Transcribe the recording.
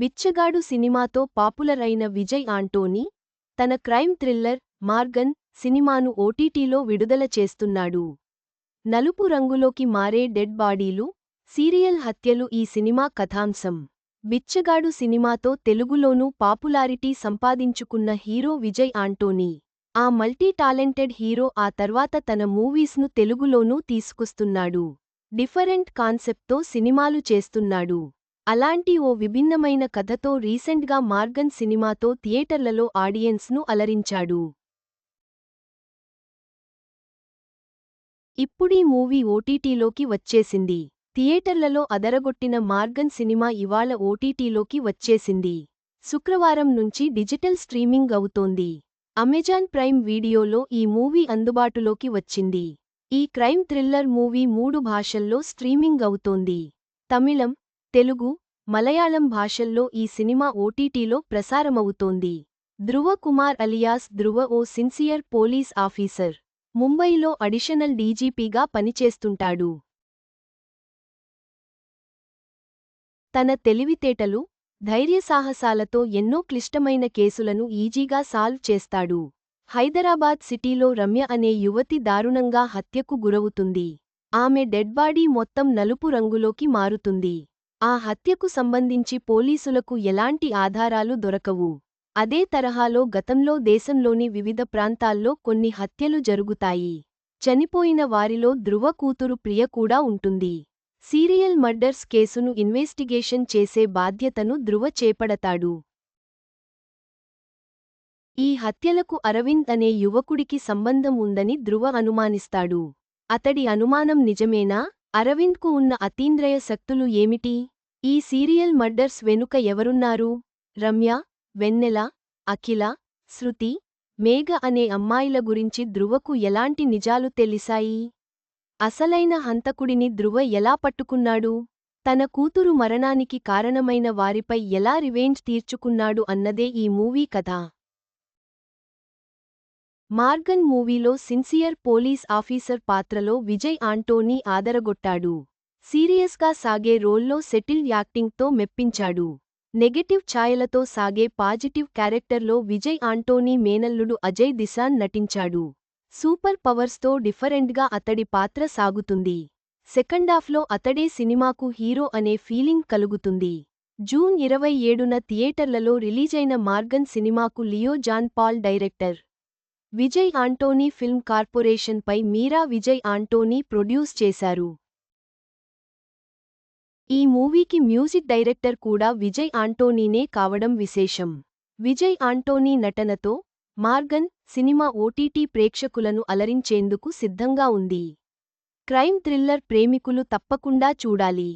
బిచ్చగాడు సినిమాతో పాపులర్ అయిన విజయ్ ఆంటోనీ తన క్రైమ్ థ్రిల్లర్ మార్గన్ సినిమాను ఓటీటీలో విడుదల చేస్తున్నాడు. నలుపు రంగులోకి మారే డెడ్ బాడీలు, సీరియల్ హత్యలు ఈ సినిమా కథాంశం. బిచ్చగాడు సినిమాతో తెలుగులోనూ పాపులారిటీ సంపాదించుకున్న హీరో విజయ్ ఆంటోనీ. ఆ మల్టీ టాలెంటెడ్ హీరో ఆ తర్వాత తన మూవీస్ను తెలుగులోనూ తీసుకొస్తున్నాడు. డిఫరెంట్ కాన్సెప్ట్తో సినిమాలు చేస్తున్నాడు. అలాంటి ఓ విభిన్నమైన కథతో రీసెంట్గా మార్గన్ సినిమాతో థియేటర్లలో ఆడియన్స్ను అలరించాడు. ఇప్పుడీ మూవీ ఓటీటీలోకి వచ్చేసింది. థియేటర్లలో అదరగొట్టిన మార్గన్ సినిమా ఇవాళ ఓటీటీలోకి వచ్చేసింది. శుక్రవారం నుంచి డిజిటల్ స్ట్రీమింగ్ అవుతోంది. అమెజాన్ ప్రైమ్ వీడియోలో ఈ మూవీ అందుబాటులోకి వచ్చింది. ఈ క్రైమ్ థ్రిల్లర్ మూవీ 3 భాషల్లో స్ట్రీమింగ్ అవుతోంది. తమిళం, తెలుగు, మలయాళం భాషల్లో ఈ సినిమా ఓటీటీలో ప్రసారమవుతోంది. ధ్రువ కుమార్ అలియాస్ ధ్రువ ఓ సిన్సియర్ పోలీస్ ఆఫీసర్. ముంబైలో అడిషనల్ డీజీపీగా పనిచేస్తుంటాడు. తన తెలివితేటలు, ధైర్యసాహసాలతో ఎన్నో క్లిష్టమైన కేసులను ఈజీగా సాల్వ్ చేస్తాడు. హైదరాబాద్ సిటీలో రమ్య అనే యువతి దారుణంగా హత్యకు గురవుతుంది. ఆమె డెడ్బాడీ మొత్తం నలుపు రంగులోకి మారుతుంది. ఆ హత్యకు సంబంధించి పోలీసులకు ఎలాంటి ఆధారాలు దొరకవు. అదే తరహాలో గతంలో దేశంలోని వివిధ ప్రాంతాల్లో కొన్ని హత్యలు జరుగుతాయి. చనిపోయిన వారిలో ధ్రువ కూతురు ప్రియ కూడా ఉంటుంది. సీరియల్ మర్డర్స్ కేసును ఇన్వెస్టిగేషన్ చేసే బాధ్యతను ధ్రువ చేపడతాడు. ఈ హత్యలకు అరవింద్ అనే యువకుడికి సంబంధం ఉందని ధ్రువ అనుమానిస్తాడు. అతడి అనుమానం నిజమేనా? అరవింద్కు ఉన్న అతీంద్రియ శక్తులు ఏమిటి? ఈ సీరియల్ మర్డర్స్ వెనుక ఎవరున్నారు? రమ్య, వెన్నెల, అఖిల, శృతి, మేఘ అనే అమ్మాయిల గురించి ధ్రువకు ఎలాంటి నిజాలు తెలిసాయి? అసలైన హంతకుడిని ధ్రువ ఎలా పట్టుకున్నాడు? తన కూతురు మరణానికి కారణమైన వారిపై ఎలా రివెంజ్ తీర్చుకున్నాడు అన్నదే ఈ మూవీ కథ. మార్గన్ మూవీలో సిన్సియర్ పోలీస్ ఆఫీసర్ పాత్రలో విజయ్ ఆంటోనీ ఆదరగొట్టాడు. సీరియస్గా సాగే రోల్లో సెటిల్డ్ యాక్టింగ్తో మెప్పించాడు. నెగెటివ్ ఛాయలతో సాగే పాజిటివ్ క్యారెక్టర్లో విజయ్ ఆంటోనీ మేనల్లుడు అజయ్ దిశాన్ నటించాడు. సూపర్ పవర్స్తో డిఫరెంట్గా అతడి పాత్ర సాగుతుంది. సెకండాఫ్లో అతడే సినిమాకు హీరో అనే ఫీలింగ్ కలుగుతుంది. జూన్ 27న థియేటర్లలో రిలీజైన మార్గన్ సినిమాకు లియో జాన్ పాల్ డైరెక్టర్. విజయ్ ఆంటోనీ ఫిల్మ్ కార్పొరేషన్పై మీరా విజయ్ ఆంటోనీ ప్రొడ్యూస్ చేశారు. ఈ మూవీకి మ్యూజిక్ డైరెక్టర్ కూడా విజయ్ ఆంటోనీనే కావడం విశేషం. విజయ్ ఆంటోనీ నటనతో మార్గన్ సినిమా ఓటీటీ ప్రేక్షకులను అలరించేందుకు సిద్ధంగా ఉంది. క్రైమ్ థ్రిల్లర్ ప్రేమికులు తప్పకుండా చూడాలి.